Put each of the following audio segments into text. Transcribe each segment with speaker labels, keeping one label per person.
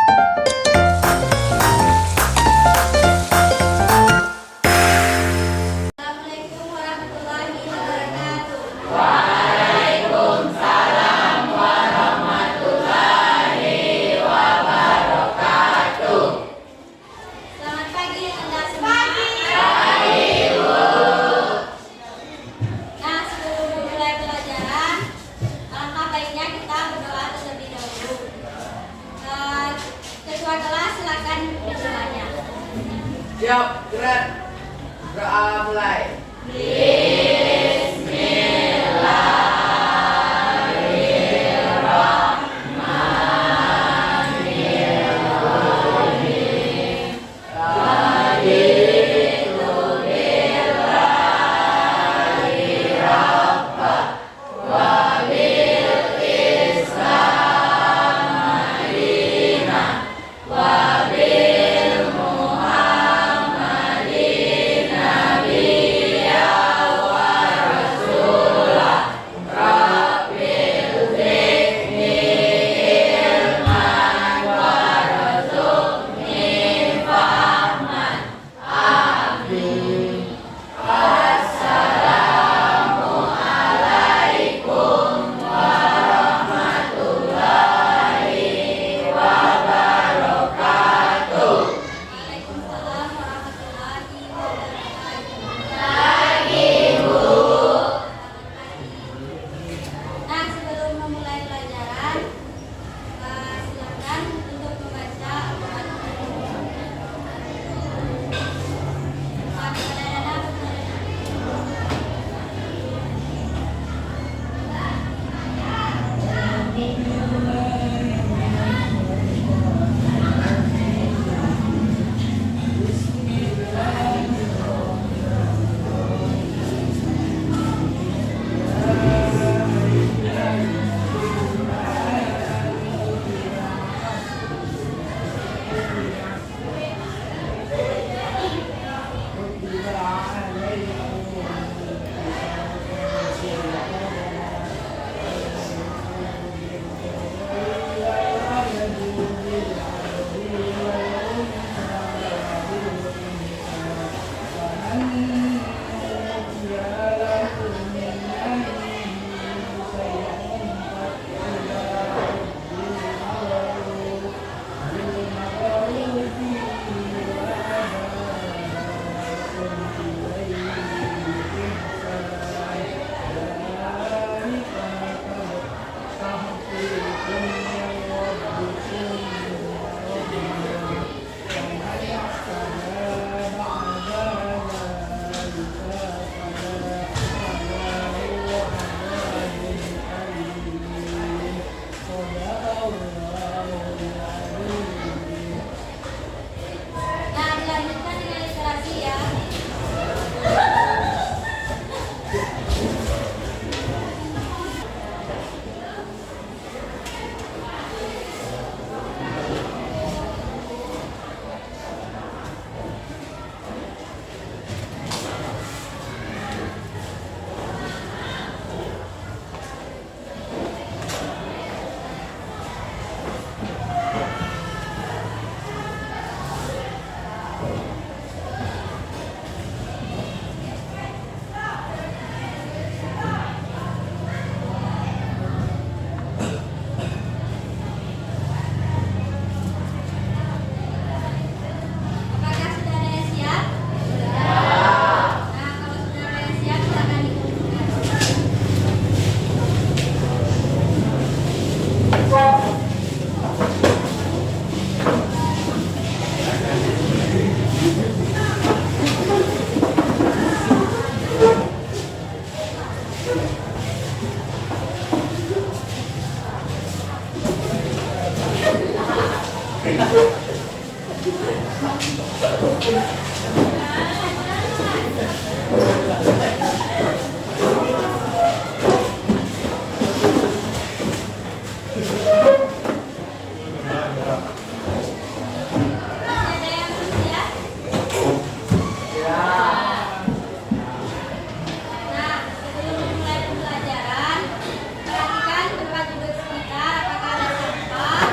Speaker 1: Assalamualaikum warahmatullahi wabarakatuh.
Speaker 2: Waalaikumsalam warahmatullahi wabarakatuh.
Speaker 1: Selamat pagi Anda semua.
Speaker 2: Pagi, Bu.
Speaker 1: Nah, sebelum memulai pelajaran, alangkah baiknya kita berdoa terlebih dahulu. Ketua kelas silakan berdoanya.
Speaker 3: Siap, gerak. Doa mulai.
Speaker 1: Waalaikumsalam warahmatullahi wabarakatuh. Nah, sebelum memulai pelajaran, silakan untuk membaca Al-Quran. Nah, dilanjutkan dengan literasi ya. Apakah sudah ada yang siap? Nah, kalau sudah ada yang siap, silakan dikumpulkan. Ada yang belum siap? Nah, sebelum memulai pembelajaran, perhatikan tempat duduk sekitar. Apakah ada sampah?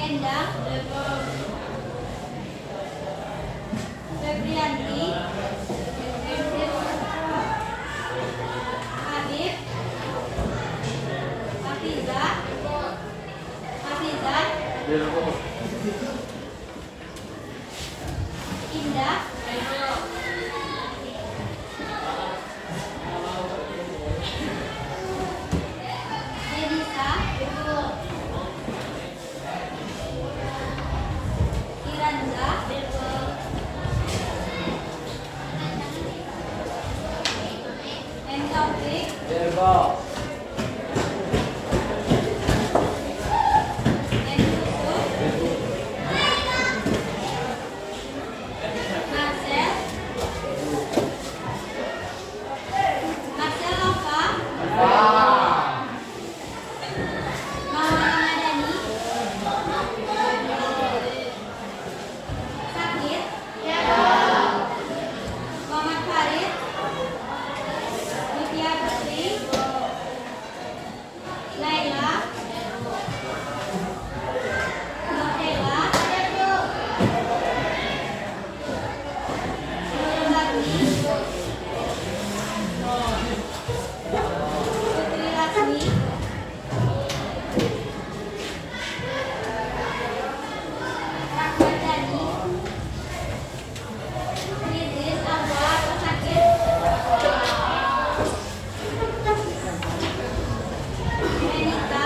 Speaker 1: Endang, Febrianti, Habib, Hafizah, Hafizan, Indah, Denisa, Iranza, M. Taufik,
Speaker 3: Dirgo.
Speaker 1: M. Yusuf, Marcel, Marcel Nova, Maulana Madani, Sakit, Muhammad Farid, Nitya Putri, Laila, Notella, Nurul Agni, Putri Lasmi, Rahmat Dhani, Rizis Anwar Sakit, Renita,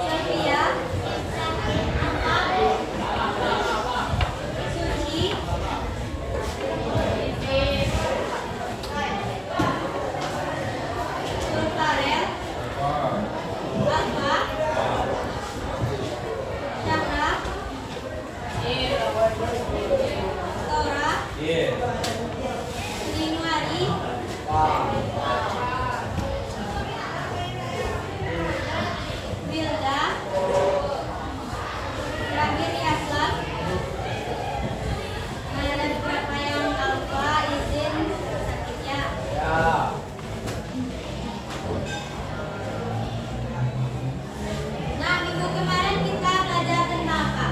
Speaker 1: Sofia, Suci, Sulfarel, Alfa, Syahra, Tora, Srinuari, Wilda, Rahir Yaslam, ada beberapa yang alfa izin sakitnya.
Speaker 3: Ya.
Speaker 1: Nah, minggu kemarin kita belajar tentang apa?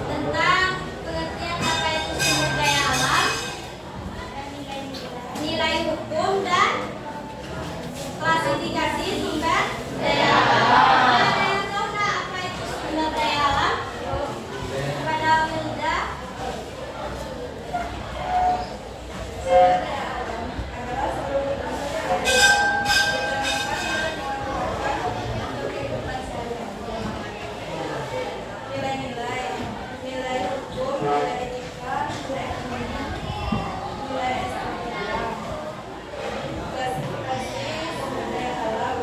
Speaker 1: Tentang pengertian apa itu sumber daya alam, nilai hukum dan klasifikasi sumber daya alam. Ada yang tahu nggak apa itu sumber daya alam? Kepada Wilda. Sumber daya alam adalah seluruh untuk kehidupan sehari-hari. Nilai hukum, nilai etika, nilai ekonomi, nilai estetika, klasifikasi sumber daya alam,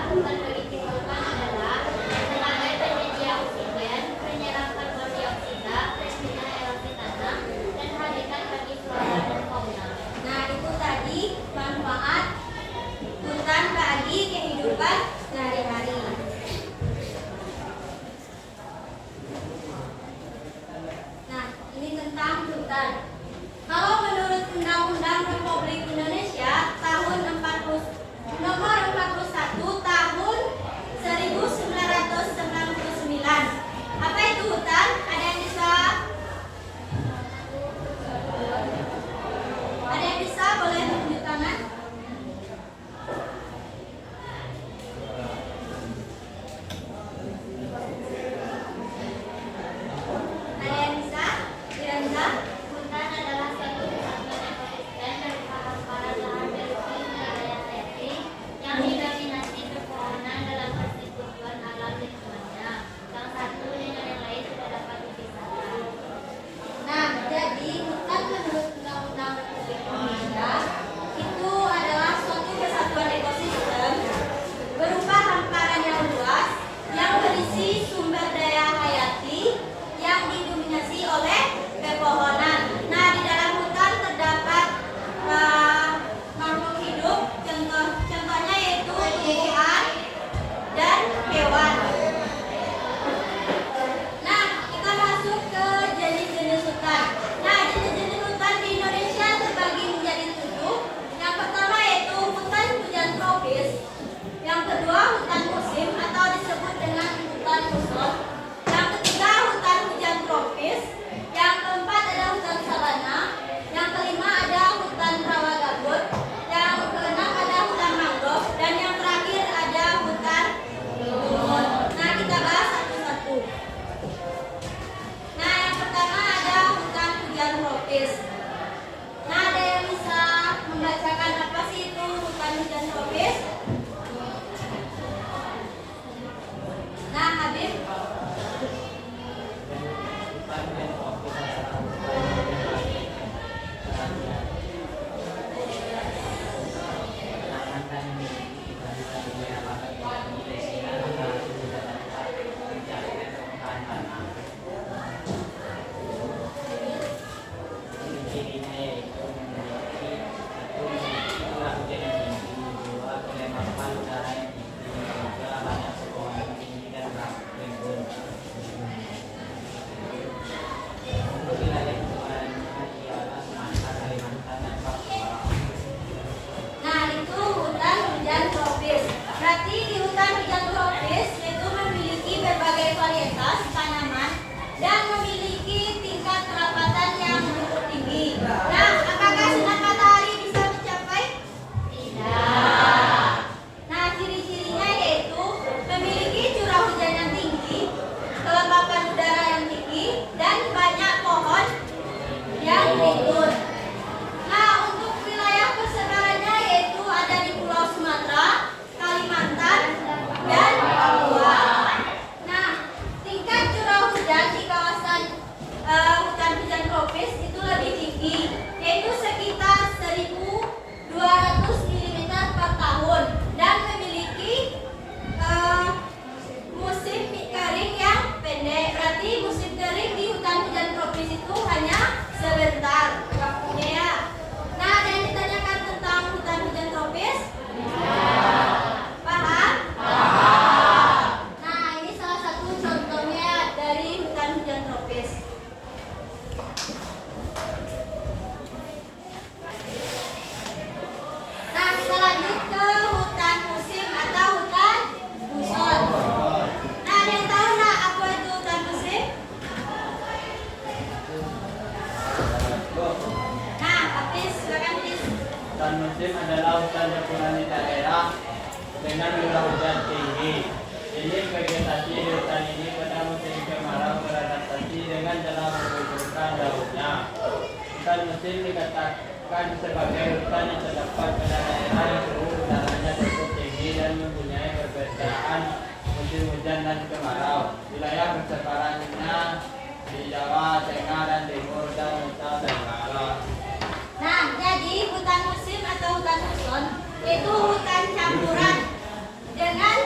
Speaker 1: hutan bagi kehidupan adalah sebagai penyedia oksigen, penyerap karbon dioksida, penyerap erosi tanah, dan habitat bagi flora dan fauna. Nah, itu tadi manfaat hutan bagi kehidupan sehari-hari. Nah, ini tentang hutan. Kalau menurut Undang-Undang Republik Indonesia tahun nomor 41 tahun 1999. Apa itu hutan? Ada yang bisa boleh tunjuk tangan? Ada yang bisa? Diranza? Hutan adalah suatu kesatuan ekosistem dari hamparan lahan bersih wilayah hayati yang didominasi pepohonan dalam konstituen alam lingkungannya. Yang satu dengan yang lain sudah dapat dipisahkan. Nah, jadi hutan menurut Undang-Undang Republik Indonesia itu adalah suatu kesatuan ekosistem berupa hamparan yang luas yang berisi sumber daya hayati yang didominasi oleh pepohonan. Nah, di dalam hutan terdapat makhluk hidup, contohnya yaitu tumbuhan dan hewan. Nah, kita masuk ke jenis-jenis hutan. Nah, jenis-jenis hutan di Indonesia terbagi menjadi 7. Yang pertama yaitu hutan hujan tropis. Yang kedua hutan musim atau disebut dengan hutan muson. Yang ketiga hutan hujan tropis. Yang keempat ada hutan sabana. Yang kelima ada hutan rawa gambut. Yang keenam ada hutan mangrove. Dan yang terakhir ada hutan gunung. Nah, kita bahas satu-satu. Nah, yang pertama ada hutan hujan tropis. Nah, ada yang bisa membacakan apa sih itu hutan hujan tropis? Nah, Habib. Nah, itu hutan hujan tropis. Berarti di hutan hujan tropis itu memiliki berbagai varietas tanaman dan memiliki tingkat kerapatan yang cukup tinggi. Nah, apakah sinar matahari bisa mencapai? Tidak. Nah, ciri-cirinya yaitu memiliki curah hujan yang tinggi, kelembapan udara yang tinggi, dan banyak pohon yang rindut. Nah, untuk wilayah persebarannya yaitu ada di Pulau Sumatera, Kalimantan, dan Papua. Nah, tingkat curah hujan di kawasan hutan hujan tropis itu lebih tinggi, yaitu sekitar 1.200 mm per tahun dan memiliki musim kering yang pendek. Berarti musim kering di hutan hujan tropis itu hanya sebentar waktunya ya. Nah, ada yang ditanyakan tentang hutan hujan tropis? Paham? Nah, ini salah satu contohnya dari hutan hujan tropis. Nah, kita lanjut ke hutan musim atau hutan muson. Nah, ada yang tahu nggak apa itu hutan musim? Nah, Hafiz, silakan Hafiz.
Speaker 2: Hutan musim adalah hutan campuran di daerah dengan curah hujan tinggi. Jenis vegetasi di hutan ini pada musim kemarau beradaptasi dengan cara menggugurkan daunnya. Hutan musim dikatakan sebagai hutan yang terdapat pada daerah yang suhu udaranya cukup tinggi dan mempunyai perbedaan musim hujan dan kemarau. Wilayah persebarannya di Jawa, Tengah, dan Timur, dan Utara dan Barat.
Speaker 1: Nah, jadi hutan musim atau hutan muson itu hutan campuran dengan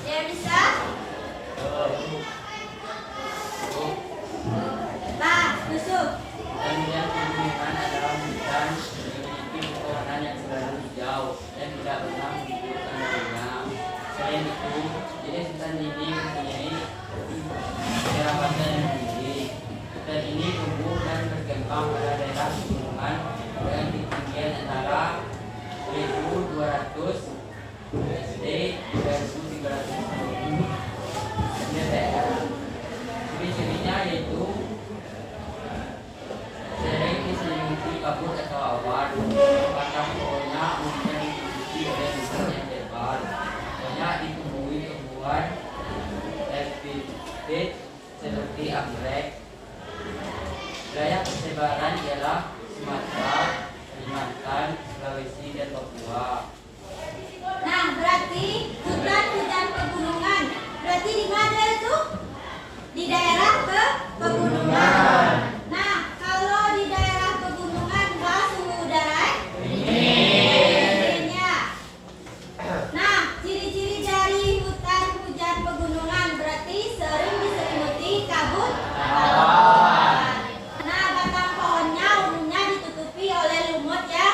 Speaker 1: Yerisa,
Speaker 2: Bu.
Speaker 1: Nah, Yusuf.
Speaker 2: Kemudian pegunungan adalah hutan memiliki pepohonan yang selalu hijau dan tidak pernah menunjukkan daunnya. Selain itu, jenis hutan ini mempunyai kekerabatan yang tinggi. Hutan ini tumbuh dan berkembang pada daerah pegunungan dengan ketinggian antara 1.200 SD dan 1.350 mdpl. Ciri-cirinya yaitu sering diselimuti kabut atau awan. Batang pohonnya umumnya ditutupi oleh rumput yang tebal. Banyak ditumbuhi tumbuhan epifit seperti anggrek. Wilayah persebaran ialah Sumatera, Kalimantan, Sulawesi, dan Papua.
Speaker 1: Nah, berarti hutan pegunungan. Berarti di mana itu? Di daerah pegunungan. Nah, kalau di daerah pegunungan bah suhu udara dinginnya. Nah, ciri-ciri dari hutan pegunungan berarti sering diselimuti kabut awan. Nah, batang pohonnya umumnya ditutupi oleh lumut ya.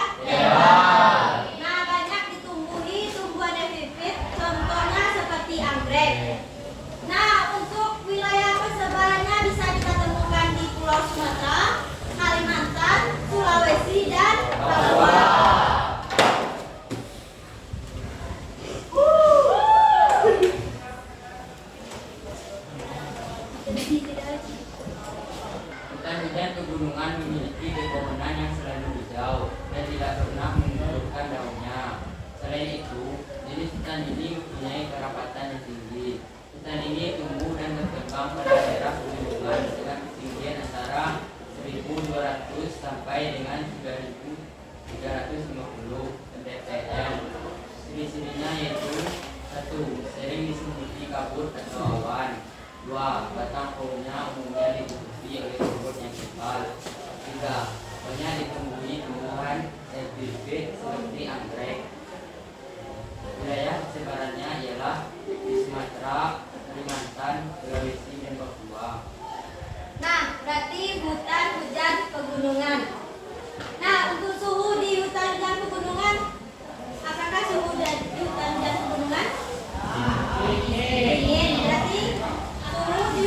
Speaker 1: Nah, banyak ditumbuhi tumbuhan epifit, contohnya seperti anggrek. Nah, untuk wilayah persebarannya bisa kita temukan di Pulau Sumatera, Kalimantan, Sulawesi, dan Papua.
Speaker 2: Hutan-hutan pegunungan memiliki pepohonan yang selalu hijau dan tidak pernah menundukkan daunnya. Selain itu, jenis hutan ini mempunyai kerapatan yang tinggi. Hutan ini tumbuh dan berkembang pada daerah pegunungan dengan ketinggian antara 1.200 sampai dengan 3.350 mdpl. Ciri-cirinya yaitu 1. Sering diselimuti kabut atau awan. 2. Batang pohonnya umumnya ditutupi oleh rumput yang tebal. 3. Banyak ditumbuhi tumbuhan epifit seperti anggrek. Wilayah persebarannya ialah di Sumatera, Kalimantan, Sulawesi, dan Papua.
Speaker 1: Nah, berarti hutan pegunungan. Nah, untuk suhu di hutan pegunungan, apakah suhu di hutan pegunungan? Dingin. Berarti suhu di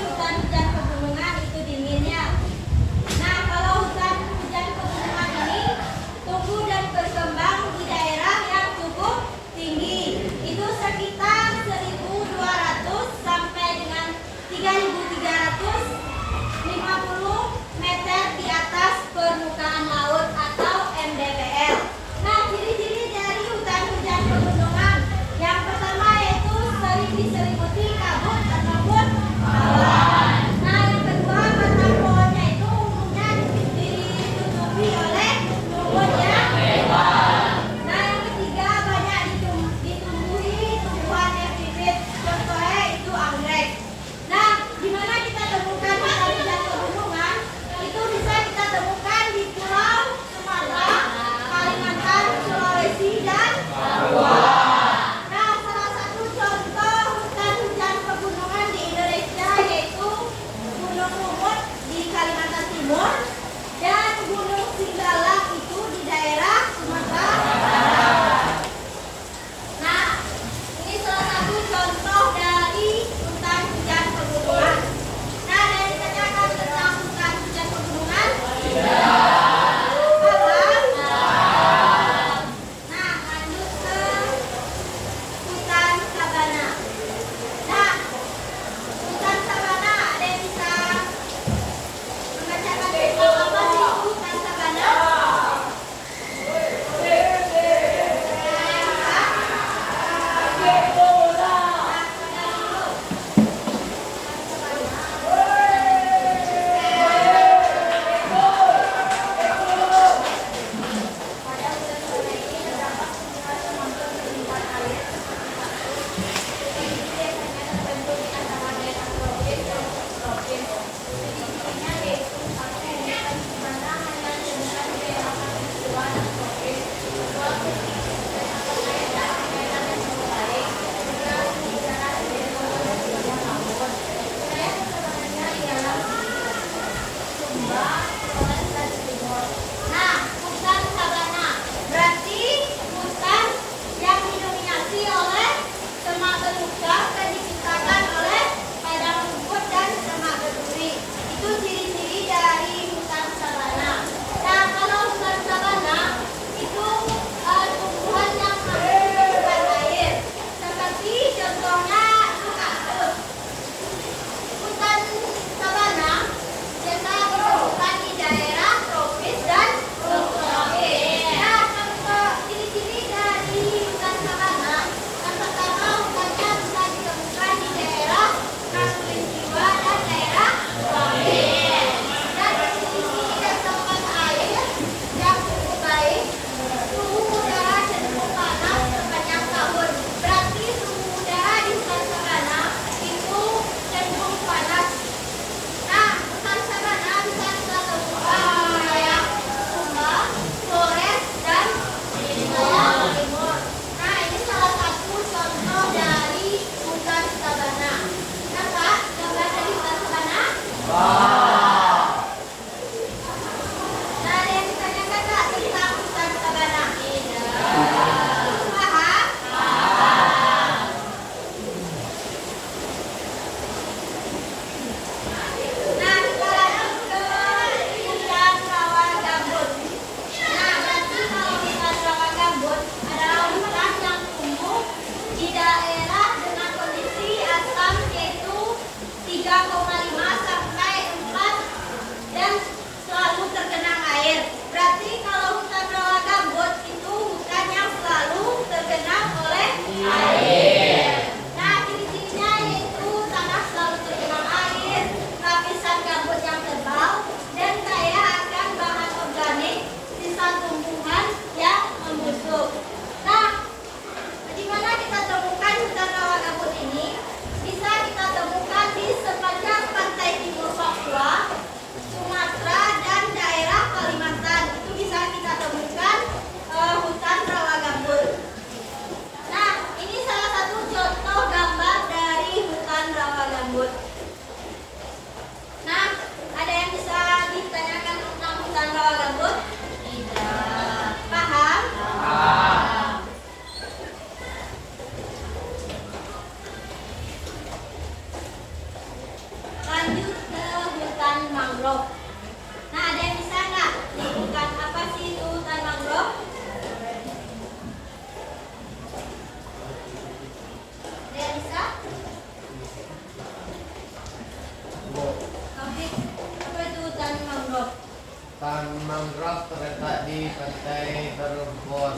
Speaker 3: pantai berlumpur.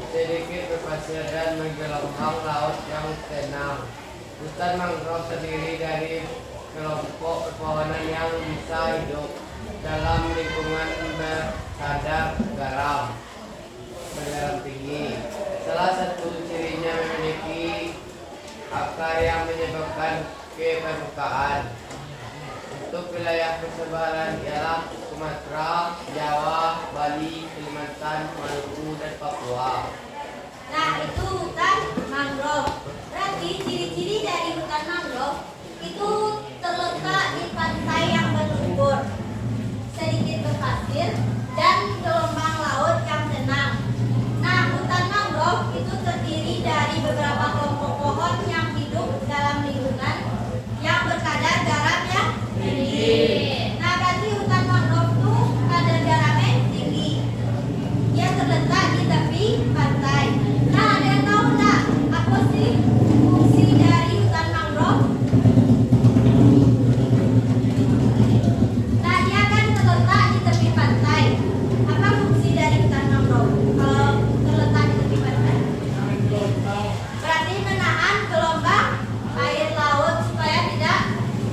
Speaker 3: Sedikit berpasir dan menggelombang laut yang tenang. Hutan mangrove terdiri dari kelompok pepohonan yang bisa hidup dalam lingkungan berkadar garam tinggi. Salah satu cirinya memiliki akar yang menyebabkan ke permukaan. Untuk wilayah persebaran ialah Sumatera, Jawa, Bali, Kalimantan, Maluku, dan Papua.
Speaker 1: Nah, itu hutan mangrove. Berarti ciri-ciri dari hutan mangrove itu terletak di pantai yang berlumpur, sedikit berpasir, dan gelombang laut yang tenang. Nah, hutan mangrove itu terdiri dari beberapa kelompok pohon yang hidup dalam lingkungan yang berkadar garam yang tinggi. Nah, berarti hutan mangrove itu kadar garamnya tinggi. Dia terletak di tepi pantai. Nah, ada yang tahu nggak apa sih fungsi dari hutan mangrove? Nah, dia kan terletak di tepi pantai. Apa fungsi dari hutan mangrove kalau terletak di tepi pantai? Berarti menahan gelombang air laut supaya tidak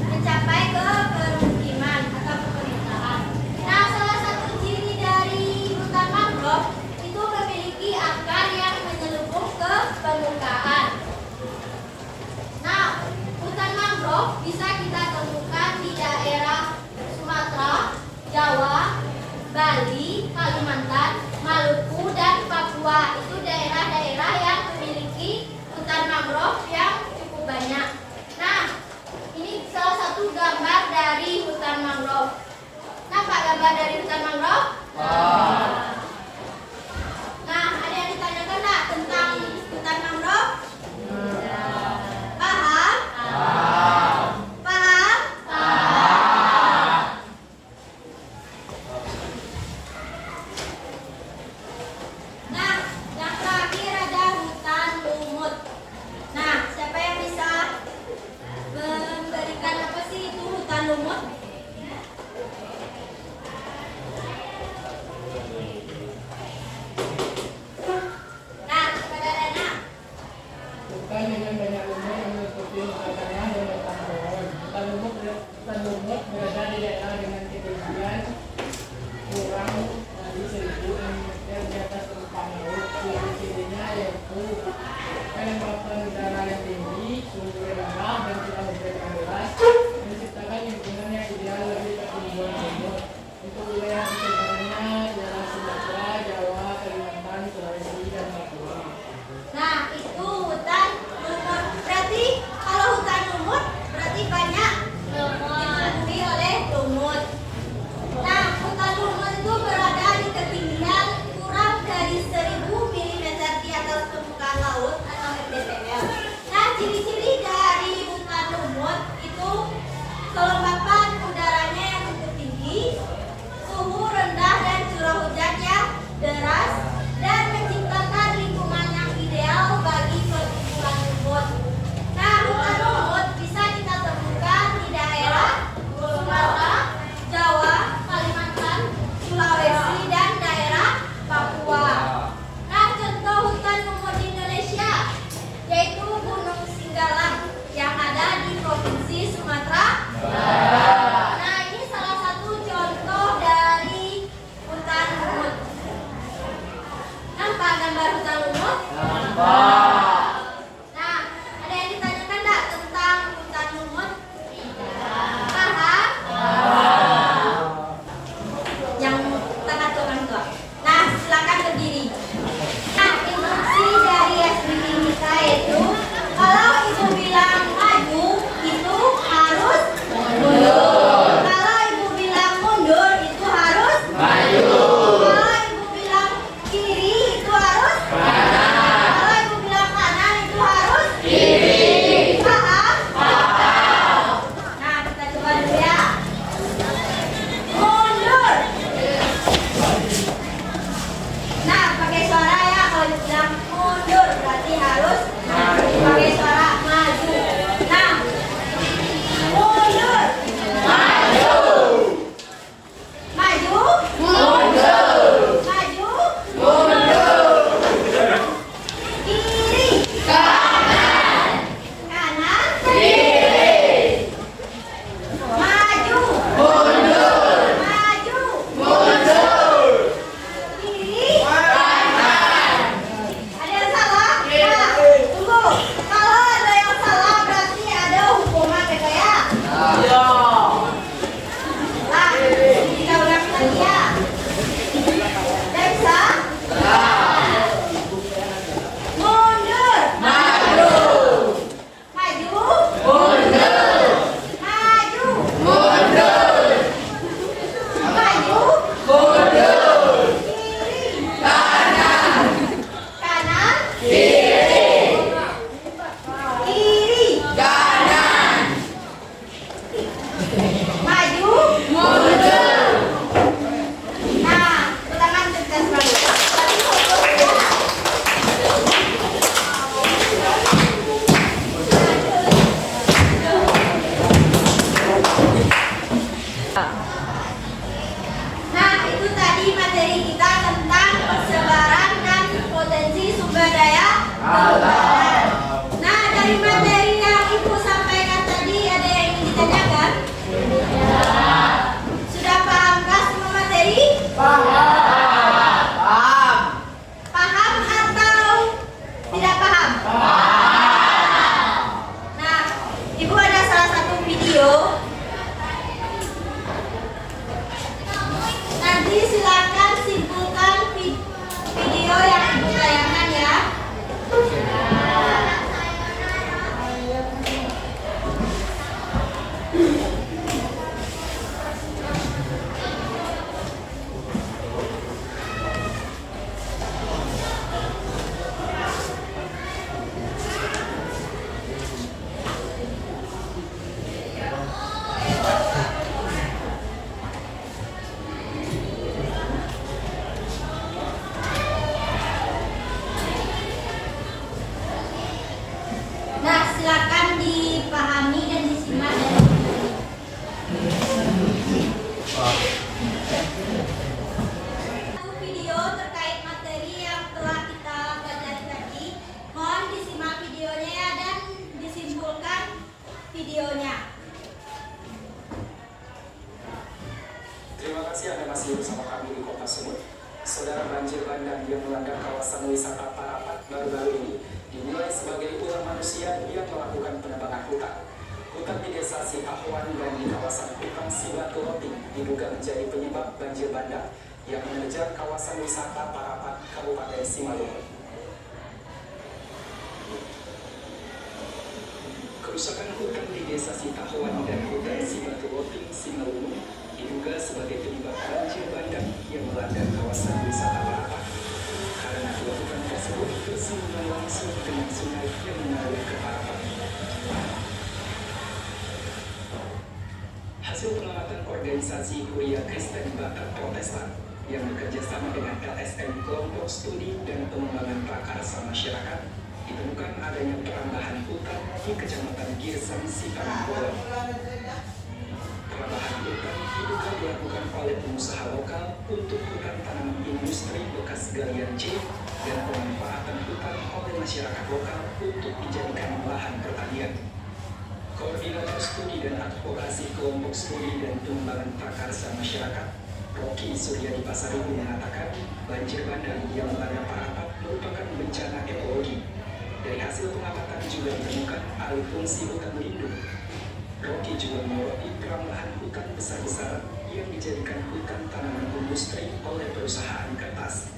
Speaker 1: mencapai ke permukiman atau pemerintahan. Nah, salah satu ciri dari hutan mangrove itu memiliki akar yang menyelubung ke permukaan. Nah, hutan mangrove bisa kita temukan di daerah Sumatera, Jawa, Bali, Kalimantan, Maluku, dan Papua. Itu daerah-daerah yang memiliki hutan mangrove yang cukup banyak. Nah, ini salah satu gambar dari hutan mangrove. Nampak gambar dari hutan mangrove? Nah, ada yang ditanyakan nggak tentang hutan mangrove? Paham? Paham? Nah, yang terakhir ada hutan lumut. Nah, siapa yang bisa memberikan apa sih itu hutan lumut? Nah, kepada Rena.
Speaker 4: Hutan dengan banyak lumut yang meliputi hutan tanah dan batang pohon. Hutan lumut berada di daerah dengan ketinggian kurang dari 1.000 meter di atas permukaan laut. Ciri-cirinya yaitu kelembapan udara yang tinggi, suhu yang rendah, dan curah hujan yang deras, menciptakan lingkungan yang ideal bagi pertumbuhan lumut. Untuk wilayah persebarannya ialah Sumatera, Jawa, Kalimantan, Sulawesi, dan Papua.
Speaker 1: Nah, itu hutan lumut. Berarti kalau hutan lumut berarti banyak dipenuhi oleh lumut. Nah, hutan lumut itu berada di ketinggian kurang dari 1.000 mm di atas permukaan laut atau mdpl. Nah, ciri-ciri dari hutan lumut itu kelembapan udaranya yang cukup tinggi, suhu rendah dan curah hujan yang deras, dan menciptakan lingkungan yang ideal bagi pertumbuhan lumut. Nah, hutan lumut bisa kita temukan di daerah Sumatera, Jawa, Kalimantan, Sulawesi, dan daerah Papua. Nah, contoh hutan lumut di Indonesia yaitu Gunung Singgalang yang ada di Provinsi Sumatera Barat. Nah, ini salah satu contoh dari hutan lumut. Nampak gambar hutan lumut? Nah, ada yang ditanyakan enggak tentang hutan lumut? Paham? Yang tengah tuan tua. Nah, silakan berdiri. Nah, instruksi dari SBY kita yaitu kalau ibu bilang maju itu harus mundur. Kalau ibu bilang mundur itu harus maju. Kalau ibu bilang kiri itu harus kanan. Kalau ibu bilang budaya alam. Nah, dari materi yang Ibu sampaikan tadi ada yang ingin ditanyakan? Sudah pahamkah semua materi?
Speaker 3: Paham.
Speaker 1: Paham atau tidak paham? Nah, Ibu ada salah satu video. Nanti silakan simpulkan video yang Ibu tayangkan ya. Nah, silakan dipahami dan disimak dari satu video terkait materi yang telah kita pelajari tadi. Mohon disimak videonya ya dan disimpulkan videonya.
Speaker 5: Terima kasih Anda masih bersama kami di Kota Sumut. Saudara, banjir bandang yang melanda kawasan wisata Parapat baru-baru ini dinilai sebagai ulah manusia yang melakukan penebangan hutan. Hutan di desa Sitahwan dan di kawasan hutan Sibatuloping diduga menjadi penyebab banjir bandang yang menerjang kawasan wisata Parapat, Kabupaten Simalungun. Kerusakan hutan di desa Sitahwan dan hutan Sibatuloping, Simalungun diduga sebagai penyebab banjir bandang yang melanda kawasan wisata Parapat. Karena dua hutan tersebut bersinggungan langsung dengan sungai yang mengalir ke Parapat. Hasil pengamatan organisasi Huria Kristen Batak Protestan yang bekerja sama dengan LSM Kelompok Studi dan Pengembangan Prakarsa Masyarakat ditemukan adanya perambahan hutan di Kecamatan Girsang, Siparang Bolong. Perambahan hutan diduga dilakukan oleh pengusaha lokal untuk hutan tanaman industri bekas galian C dan pemanfaatan hutan oleh masyarakat lokal untuk dijadikan lahan pertanian. Koordinator Studi dan Advokasi Kelompok Studi dan Pengembangan Prakarsa Masyarakat, Rocky Suryadi Pasaribu mengatakan banjir bandang yang melanda Parapat merupakan bencana ekologi. Dari hasil pengamatan juga ditemukan alih fungsi hutan lindung. Rocky juga menyoroti perambahan hutan besar-besaran yang dijadikan hutan tanaman industri oleh perusahaan kertas.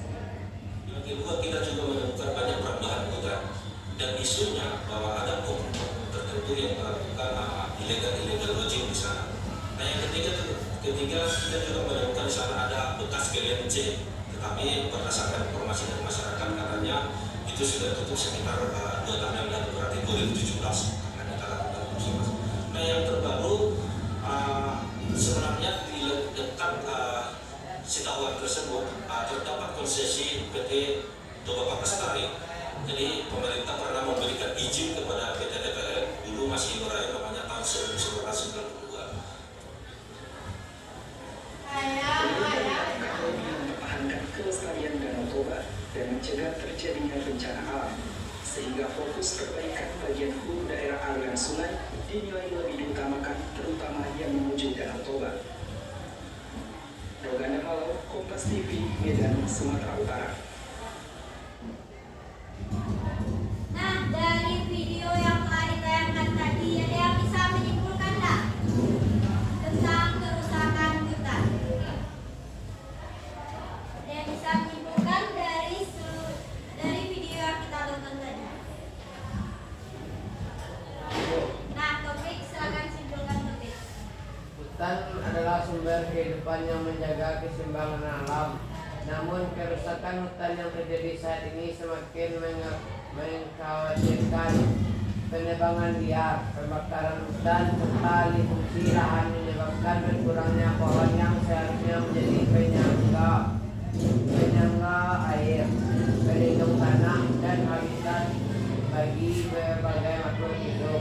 Speaker 6: Yang kedua, kita juga menemukan banyak perambahan hutan dan isunya bahwa ada oknum tertentu yang melakukan illegal logging di sana. Nah, yang ketiga kita juga menemukan di sana ada bekas galian C, tetapi berdasarkan informasi dari masyarakat katanya itu sudah tutup sekitar 2 tahun yang lalu, berarti 2017 karena kita lakukan observasi. Nah, yang terbaru sebenarnya di dekat Sitahwan tersebut terdapat konsesi PT Toba Pakastari. Jadi pemerintah pernah memberikan izin kepada PT TPL dulu masih berakhir namanya tahun 1992.
Speaker 5: Mempertahankan kelestarian Danau Toba dan mencegah terjadinya bencana alam, sehingga fokus perbaikan bagian hulu daerah aliran sungai dinilai lebih diutamakan, terutama yang menuju Danau Toba. Roganda Malau, Kompas TV, Medan, Sumatera Utara.
Speaker 1: Nah, dari video yang telah ditayangkan tadi, ada yang bisa menyimpulkan tak tentang kerusakan hutan? Ada yang bisa menyimpulkan dari video yang kita tonton tadi? Nah, topik, silakan simpulkan topik.
Speaker 3: Hutan adalah sumber kehidupan yang menjaga keseimbangan alam. Namun kerusakan hutan yang terjadi saat ini semakin mengkhawatirkan. Penebangan liar, pembakaran hutan, serta alih fungsi lahan menyebabkan berkurangnya pohon yang seharusnya menjadi penyangga air, pelindung tanah, dan habitat bagi berbagai makhluk hidup.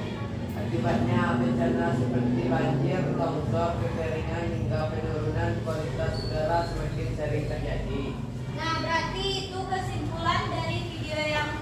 Speaker 3: Akibatnya bencana seperti banjir, longsor, kekeringan, hingga penurunan kualitas udara semakin sering terjadi.
Speaker 1: Nah, berarti itu kesimpulan dari video yang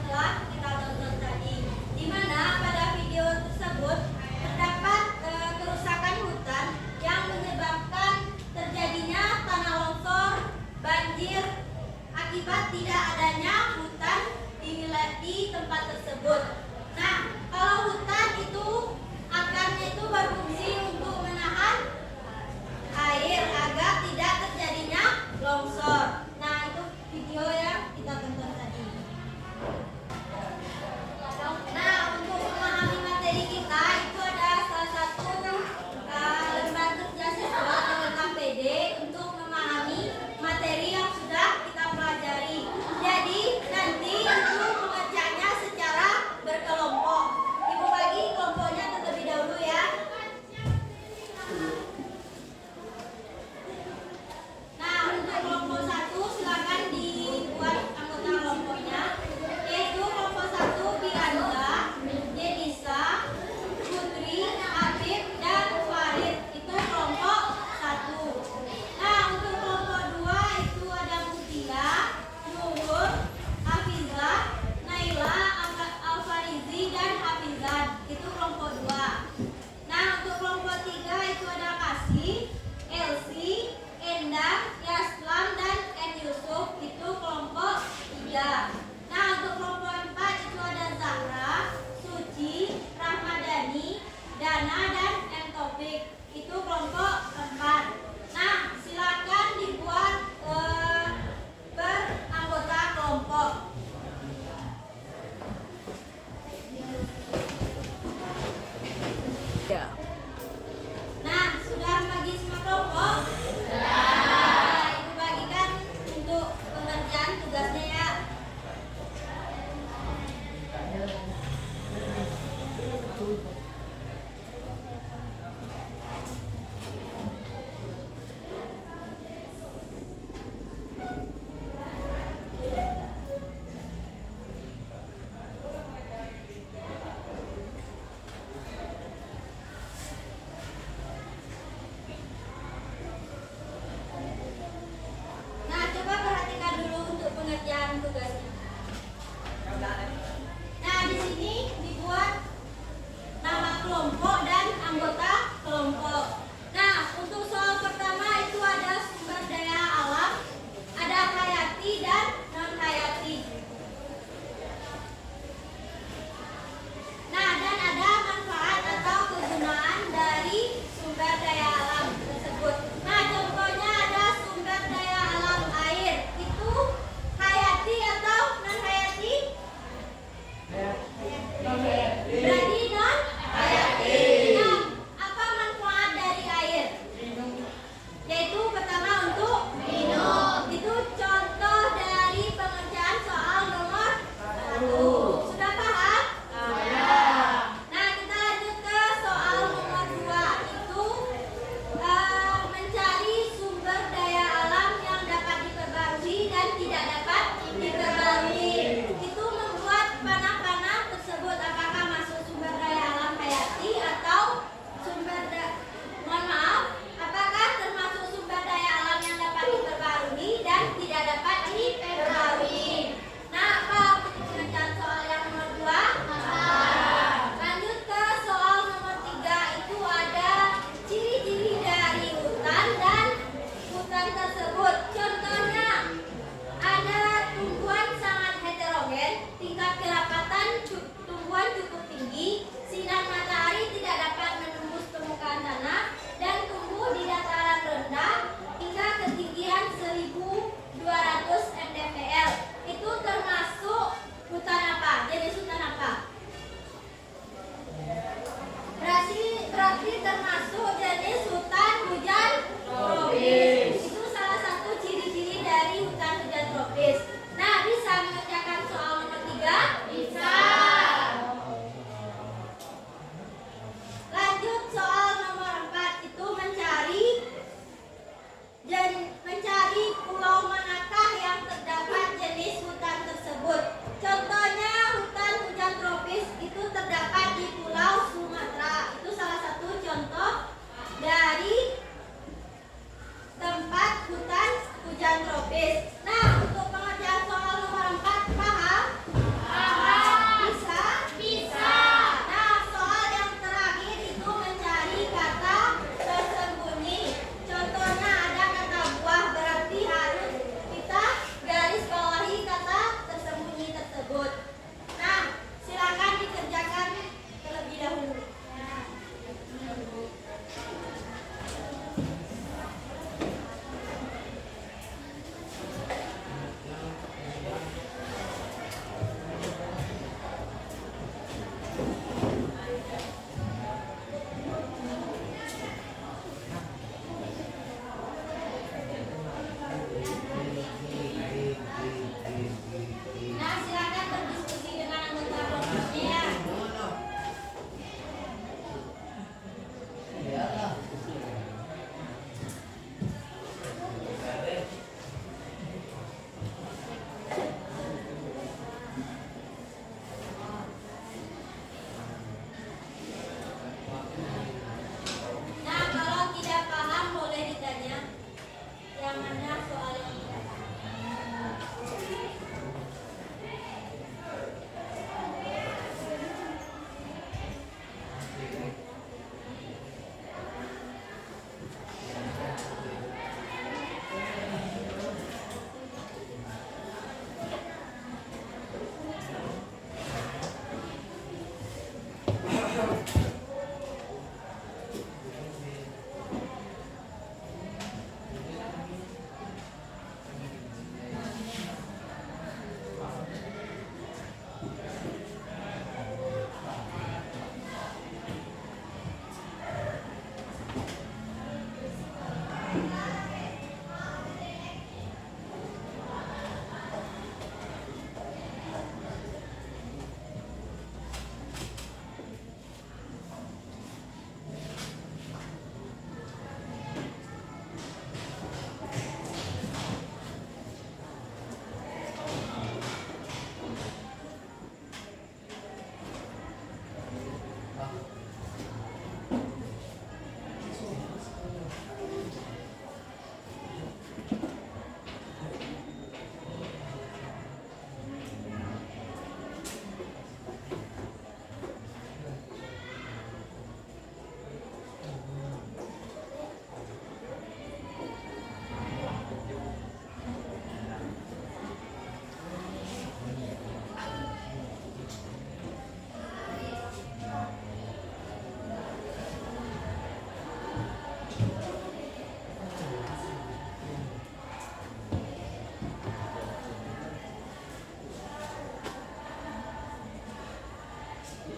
Speaker 1: Ada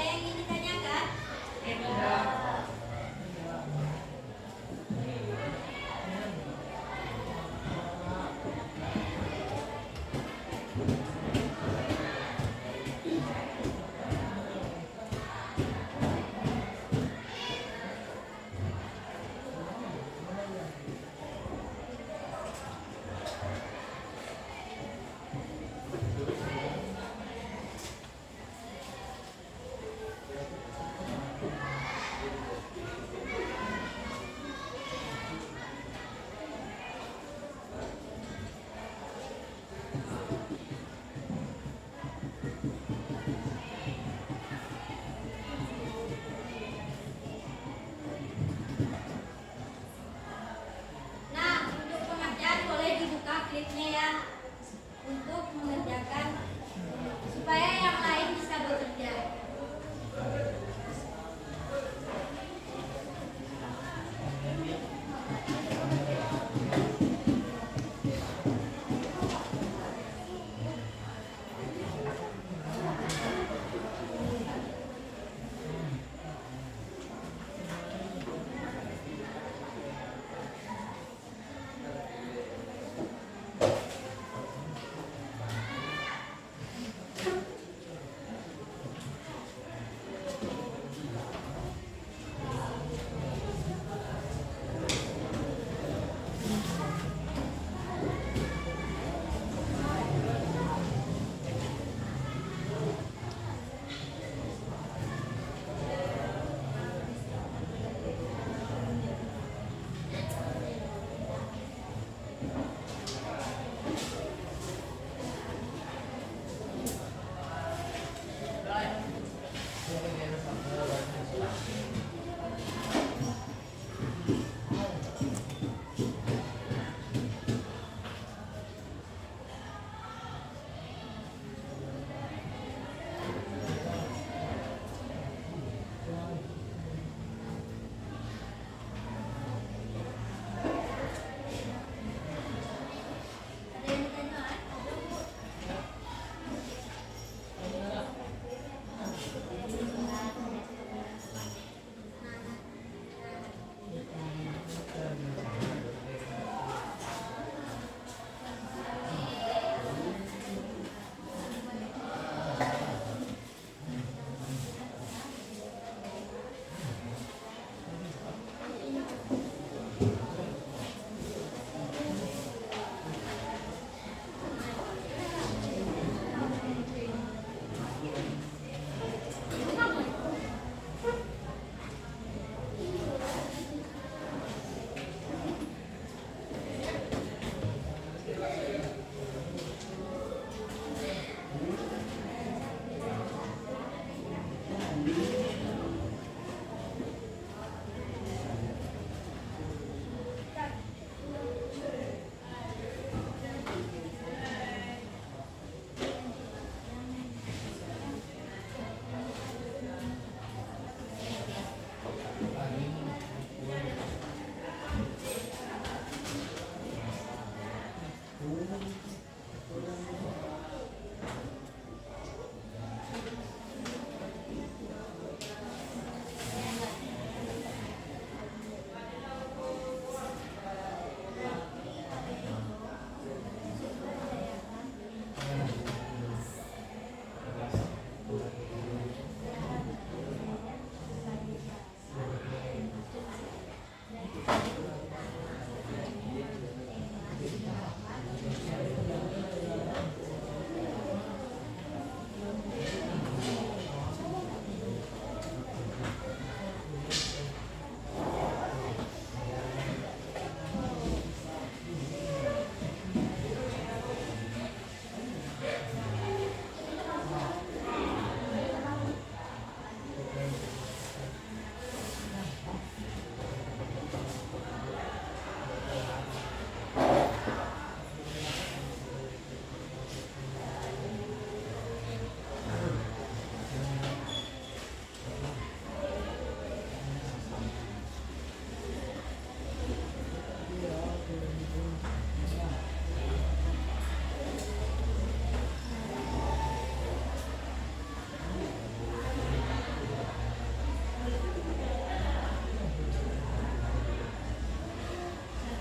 Speaker 1: yang ingin ditanyakan? Nah, untuk pengerjaan boleh dibuka klipnya ya, untuk mengerjakan supaya yang lain bisa bekerja.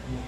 Speaker 1: Sudah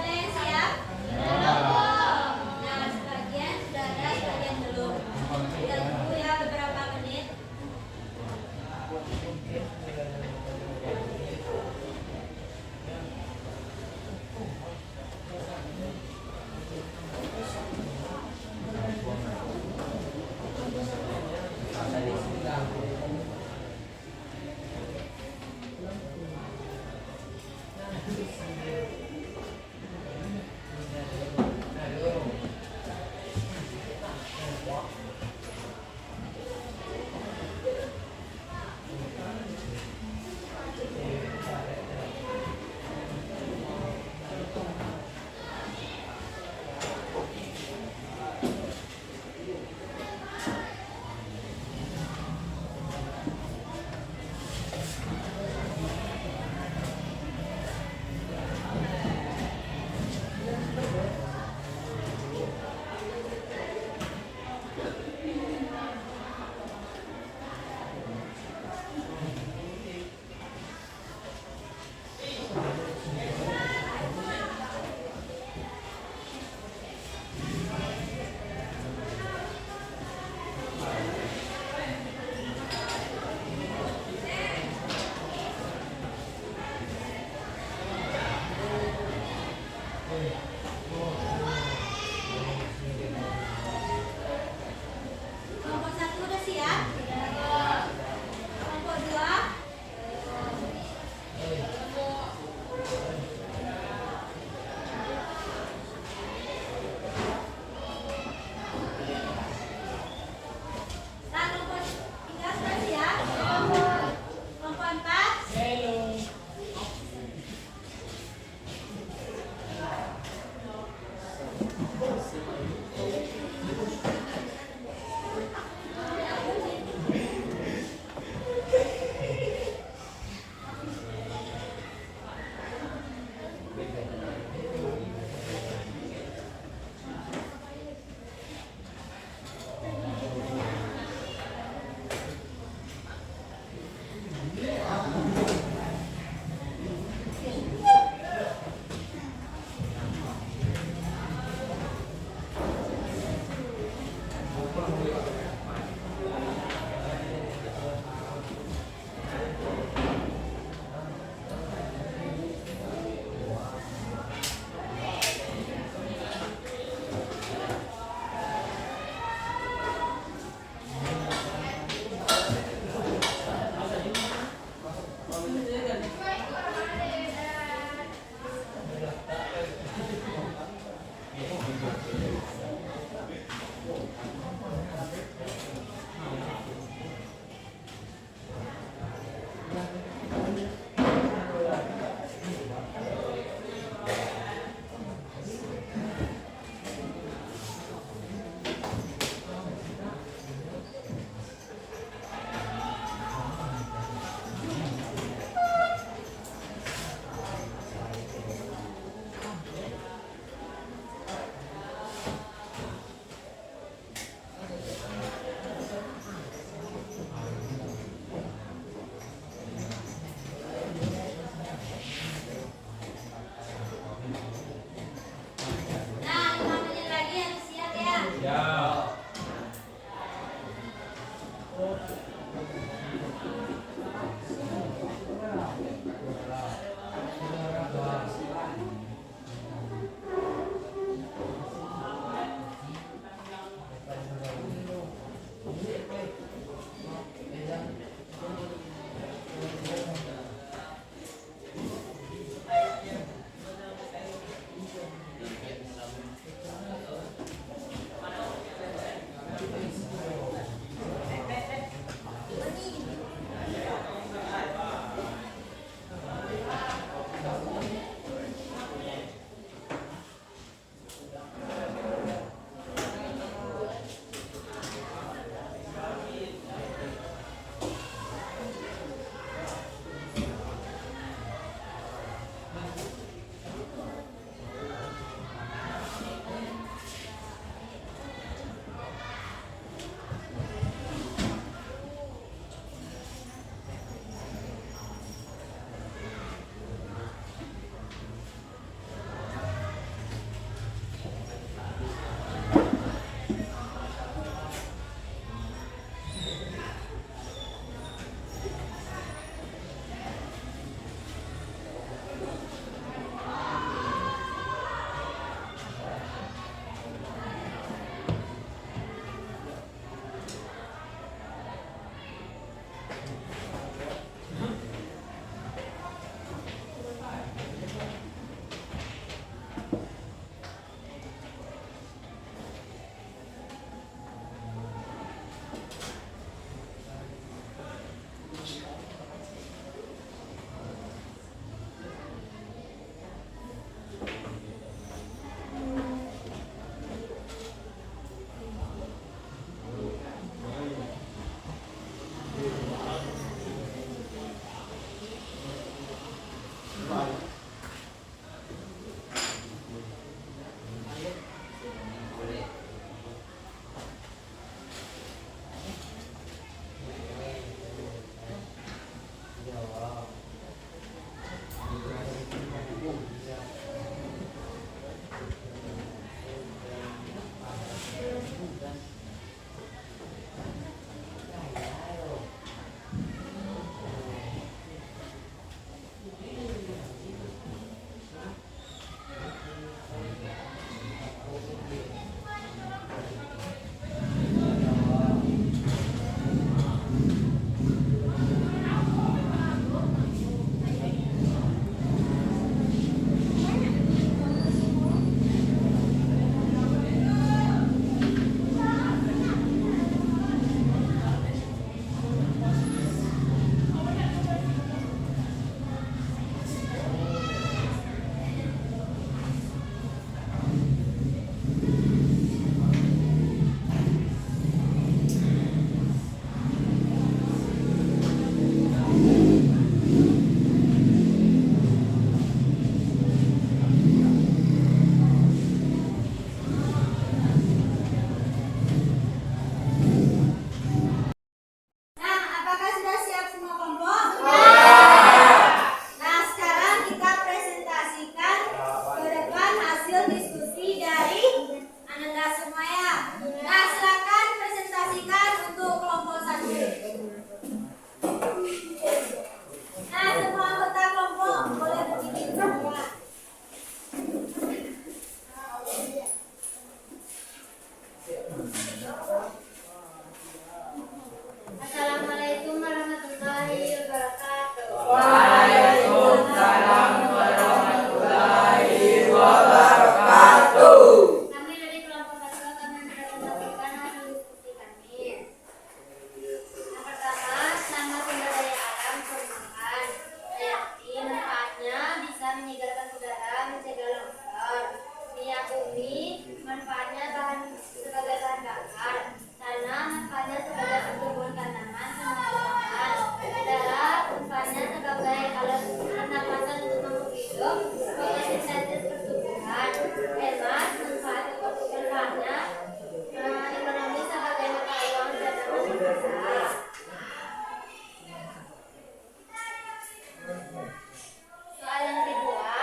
Speaker 1: ada yang siap? Nah, sebagian sudah ada, sebagian belum. Kita tunggu ya beberapa menit. Kelompok 1 udah siap? Kelompok 2? Nah, kelompok 3 sudah siap? Kelompok 4?
Speaker 4: Hello.
Speaker 1: Soal yang kedua,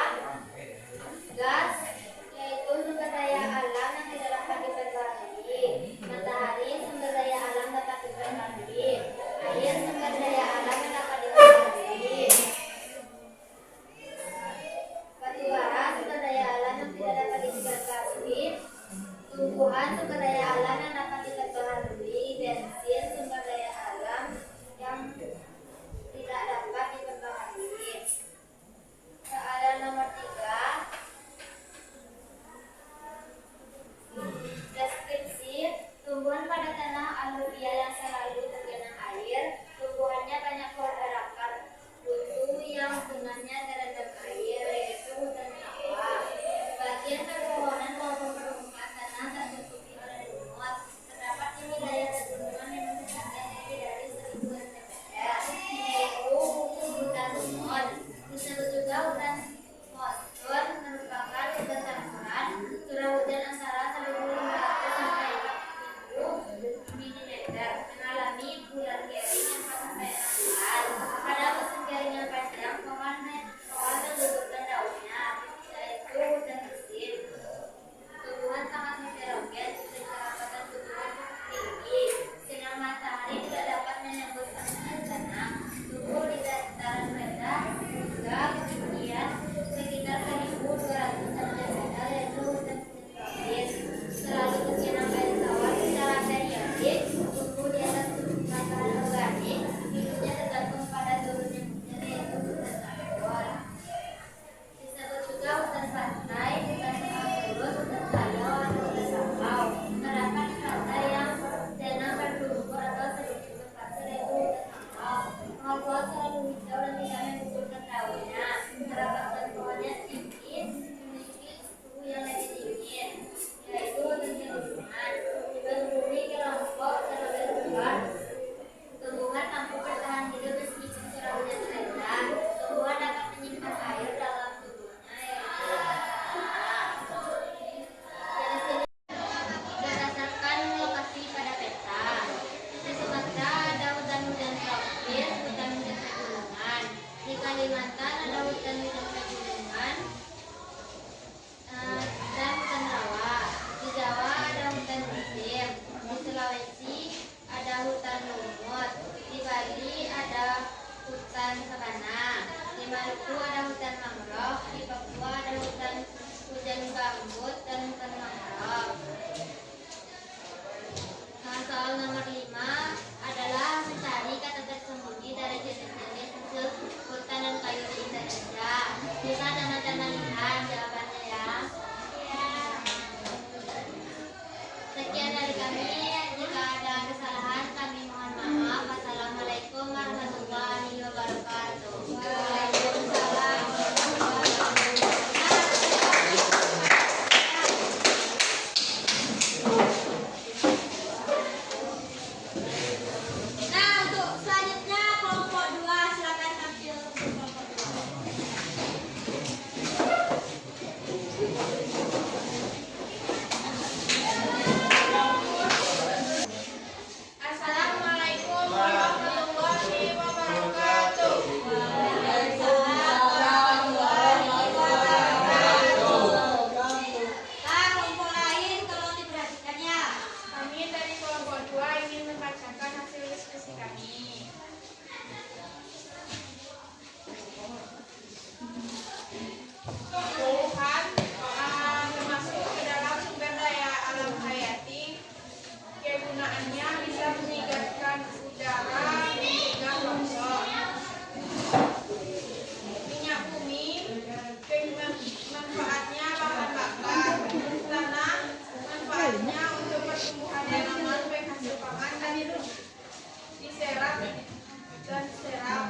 Speaker 1: gas yaitu sumber daya alam yang tidak dapat diperbarui. Matahari sumber daya alam dapat diperbarui. Air sumber daya alam yang dapat diperbarui. Batu bara sumber daya alam yang tidak dapat diperbarui. Tumbuhan sumber daya alam yang dapat diperbarui. Bensin sumber daya alam yang tidak dapat diperbarui. Soalan nomor 3. Deskripsi tumbuhan pada tanah aluvial yang selalu tergenang air. Tumbuhannya banyak berakar buntu yang bunganya terendam air, yaitu hutan rawa. Bagian perpohonan maupun permukaan tanah tertutupi oleh lumut. Terdapat di wilayah pegunungan yang mendekatkan lebih dari 1000 meter, yaitu hutan lumut. Disebut juga hutan monsun, merupakan hutan tanaman. Curah hujan antara 1.500 sampai 4.000 mm, mengalami bulan kering yang 4 sampai 6 bulan. Pada musim kering yang panjang, pohon menggugurkan daunnya, yaitu hutan resin. Tumbuhan sangat heterogen, kecerdasan tumbuhan tinggi. Sinar matahari tidak dapat menembus permukaan tanah. Tumbuh di dataran rendah juga ketinggian sekitar 1.200 cm, yaitu hutan tropis. Selalu tergenang air tawar secara periodik. Tumbuh di atas permukaan organik. Hidupnya tergantung pada turunnya hujan, yaitu hutan tandus. Disebut juga hutan pantai, hutan mangrove, hutan kayu, atau hutan bakau. Terdapat di pantai yang denah berlumpur atau sedikit berpasir, yaitu hutan bakau. Bakau selalu hijau dan tidak menggugurkan daunnya. Terdapat pohonnya tinggi, memiliki suhu yang lebih dingin, yaitu hutan pegunungan. Berhuni kelompok terlebih besar. Tumbuhan mampu bertahan hidup meskipun curah hujan rendah. Tumbuhan dapat menyimpan air dalam tubuhnya, yaitu tanah. Jenis-jenis berdasarkan lokasi pada peta. Di Sumatera ada hutan-hutan tropis, hutan-hutan pegunungan. Di Kalimantan ada hutan-hutan pegunungan dan hutan rawa. Di Jawa ada hutan resin. Di Sulawesi ada hutan lumut. Di Bali ada hutan sabana. Di Maluku ada hutan mangrove. Di Papua ada hutan hujan gambut dan hutan mangrove. Soal nomor 5 adalah mencari kata tersembunyi dari jenis-jenis hasil hutan dan kayu di Indonesia. Bisa tanda-tanda lihat jawabannya ya. Sekian dari kami. Jika ada kesalahan kami mohon maaf. Wassalamualaikum warahmatullahi wabarakatuh. Waalaikumsalam warahmatullahi wabarakatuh. Nah, untuk selanjutnya kelompok 2 silakan tampil untuk kelompok 2. Assalamualaikum warahmatullahi wabarakatuh. Waalaikumsalam warahmatullahi wabarakatuh. Kelompok lain tolong diperhatikan ya.
Speaker 7: Kami dari kelompok 2 ingin membacakan hasil diskusi kami. Tumbuhan termasuk ke dalam sumber daya alam hayati. Kegunaannya bisa menyegarkan udara, mencegah longsor. Minyak bumi, manfaatnya bahan bakar. Tanah, manfaatnya untuk pertumbuhan tanaman, penghasil pangan dan diserap dan serap.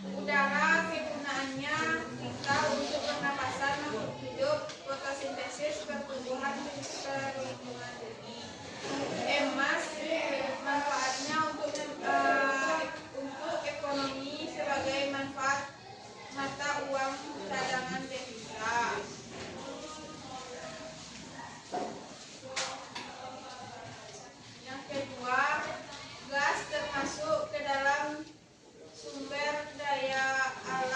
Speaker 7: Udara, kegunaannya kita untuk pernapasan makhluk hidup, fotosintesis, pertumbuhan, perlindungan bumi. Emas, manfaatnya untuk ekonomi sebagai manfaat mata uang cadangan devisa. Yang kedua, gas termasuk ke dalam sumber daya alam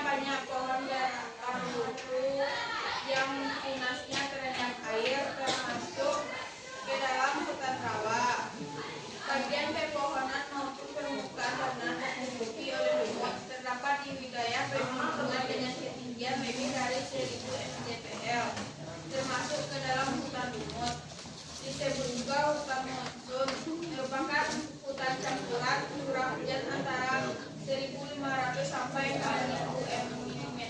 Speaker 7: banyak pohon dan arbutu yang tunasnya terendam air termasuk ke dalam hutan rawa. Bagian pepohonan maupun permukaan tanah tertutupi oleh lumut terdapat di wilayah pegunungan dengan ketinggian lebih dari 1000 mdpl, termasuk ke dalam hutan lumut. Disebut juga hutan monsun, merupakan hutan campuran curah hujan antara 1.500 sampai 2.000 mm,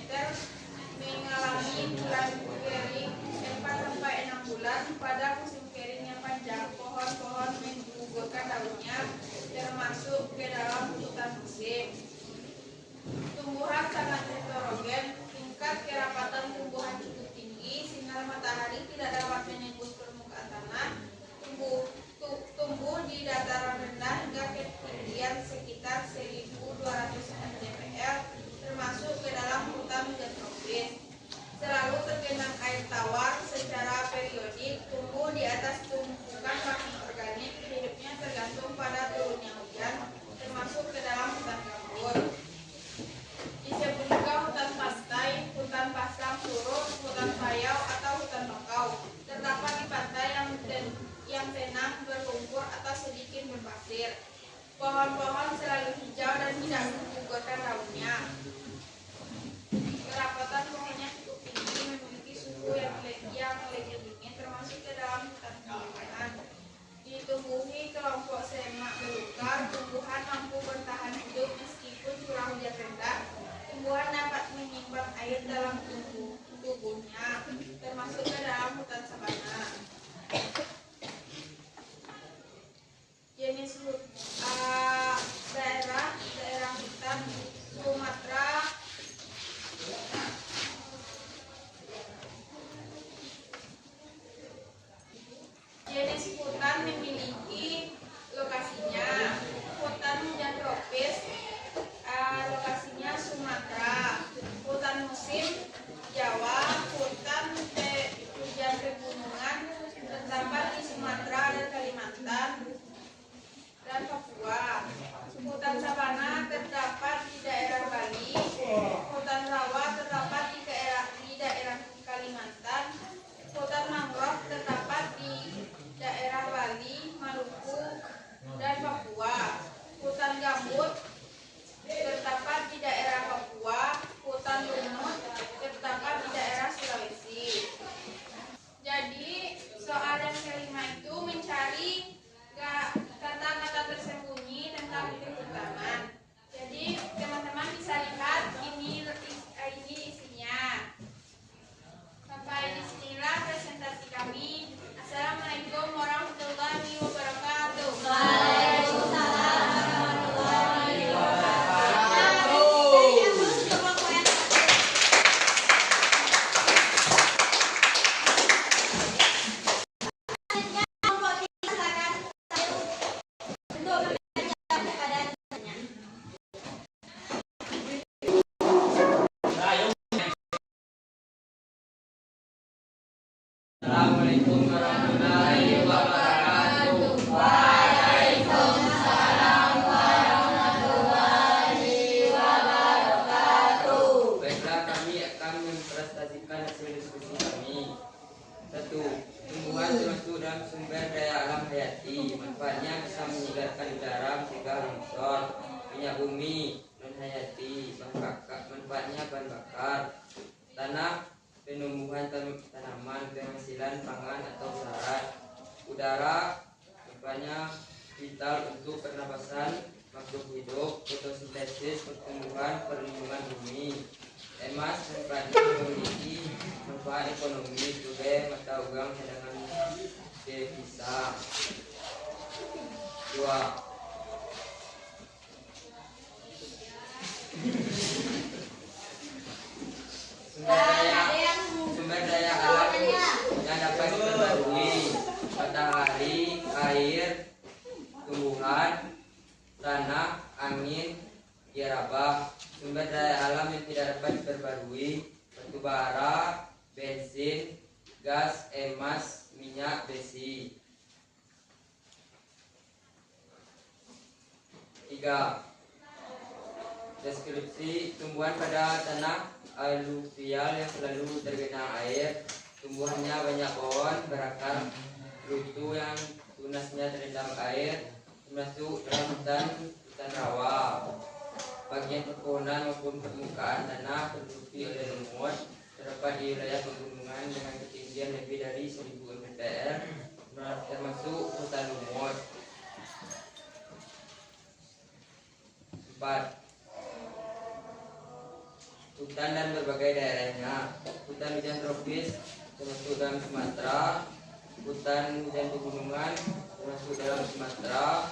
Speaker 7: mengalami bulan kering 4 sampai 6 bulan. Pada musim kering yang panjang, pohon-pohon menggugurkan daunnya, termasuk ke dalam hutan musim. Tumbuhan sangat heterogen, tingkat kerapatan tumbuhan cukup tinggi, sinar matahari tidak dapat menembus permukaan tanah, tumbuh di dataran rendah hingga ketinggian sekitar 1.200 mdpl, termasuk ke dalam hutan tropis. Selalu tergenang air tawar secara periodik, tumbuh di atas tumpukan bakti organik, hidupnya tergantung pada turunnya hujan, termasuk ke dalam hutan gambut. Disebut juga hutan pastai, hutan pasang surut, hutan payau atau hutan bakau. Terdapat di pantai yang tenang, berlumpur atau sedikit berpasir. Pohon-pohon selalu hijau dan tidak menggugurkan daunnya. Kerapatan pohonnya cukup tinggi, memiliki suhu yang legit dingin, termasuk ke dalam hutan pegunungan. Ditumbuhi kelompok semak belukar, tumbuhan mampu bertahan hidup meskipun curah hujan rendah. Tumbuhan dapat menyimpan air dalam tubuhnya, termasuk ke dalam hutan sabana. Jenis daerah hutan Sumatera. Jenis hutan memiliki lokasinya. Hutan hujan tropis, lokasinya Sumatera. Hutan musim Jawa. Hutan hujan pegunungan terdapat di Sumatera dan Kalimantan dan Papua. Hutan sabana terdapat di daerah Bali. Hutan rawa terdapat di daerah Kalimantan. Hutan mangrove terdapat di daerah Bali, Maluku, dan Papua. Hutan gambut terdapat di daerah Papua. Hutan lumut terdapat di daerah Sulawesi. Jadi soal yang kelima itu mencari kata-kata tersembunyi tentang kehutanan. Jadi teman-teman bisa lihat ini isinya. Sampai di sinilah presentasi kami. Assalamualaikum warahmatullahi wabarakatuh.
Speaker 1: Waalaikumsalam warahmatullahi wabarakatuh.
Speaker 2: Assalamualaikum warahmatullahi wabarakatuh.
Speaker 1: Waalaikumsalam warahmatullahi wabarakatuh.
Speaker 2: Baiklah, kami akan mempresentasikan hasil diskusi kami. 1. Tumbuhan termasuk dalam sumber daya alam hayati. Manfaatnya bisa menyegarkan udara, mencegah longsor. Minyak bumi non hayati. Manfaatnya bahan bakar. Tanah, penumbuhan tanaman, penghasilan pangan atau syarat. Udara, manfaatnya vital untuk pernapasan makhluk hidup, fotosintesis, pertumbuhan, perlindungan bumi. Emas, manfaatnya memiliki manfaat ekonomi sebagai mata uang cadangan devisa. 2. Sumber daya alam yang dapat diperbarui: matahari, air, tumbuhan, tanah, angin, gerabah. Sumber daya alam yang tidak dapat diperbarui: batu bara, bensin, gas, emas, minyak, besi. 3.
Speaker 8: Deskripsi tumbuhan pada tanah aluvial yang selalu tergenang air. Tumbuhannya banyak pohon berakar lutu yang tunasnya terendam air, termasuk dalam hutan rawa. Bagian pepohonan maupun permukaan tanah tertutupi oleh lumut. Terdapat di wilayah pegunungan dengan ketinggian lebih dari 1000 mdpl, termasuk hutan lumut. 4. Hutan dan berbagai daerahnya. Hutan hujan tropis termasuk dalam Sumatera, hutan hujan pegunungan termasuk dalam Sumatera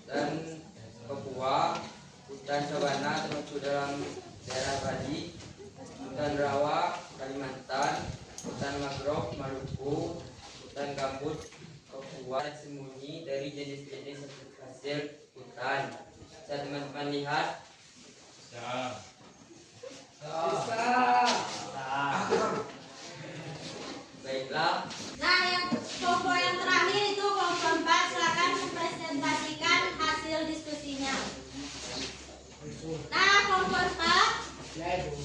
Speaker 8: dan Papua, hutan sabana termasuk dalam daerah Bali, hutan rawa Kalimantan, hutan mangrove Maluku, hutan gambut Papua. Sembunyi dari jenis-jenis hasil hutan. Bisa teman-teman lihat. Baiklah.
Speaker 1: Nah, yang kelompok yang terakhir itu kelompok 4, silakan mempresentasikan hasil diskusinya. Nah, kelompok 4.
Speaker 4: Ya Ibu.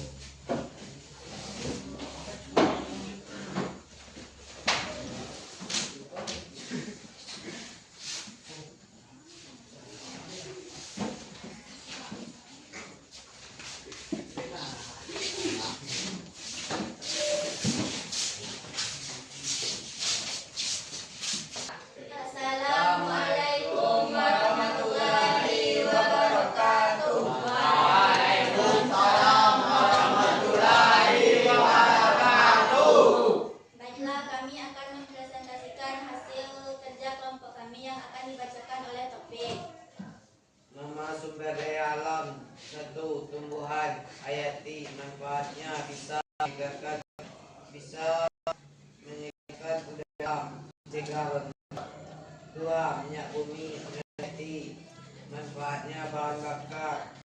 Speaker 1: Assalamualaikum warahmatullahi wabarakatuh. Baiklah, kami akan mempresentasikan hasil kerja kelompok kami yang akan dibacakan oleh Taufik.
Speaker 3: Nama sumber daya alam. 1. Tumbuhan. Hayati. Manfaatnya bisa menyegarkan udara, mencegah rontok. 2. Minyak bumi. Hayati. Manfaatnya bahan bakar.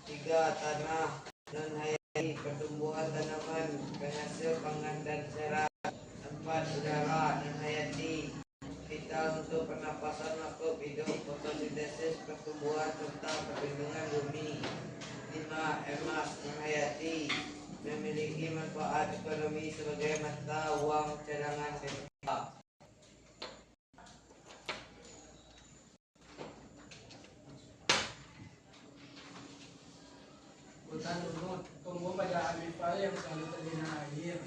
Speaker 3: 3. Tanah non hayati. Pertumbuhan tanaman, penghasil pangan dan serat. 4. Udara non hayati. Vital untuk pernapasan makhluk hidup, fotosintesis, pertumbuhan serta perlindungan bumi. 5. Emas non hayati. Memiliki manfaat ekonomi sebagai mata uang cadangan devisa.
Speaker 4: Hutan lumut tumbuh pada aluvial yang selalu tergenang air.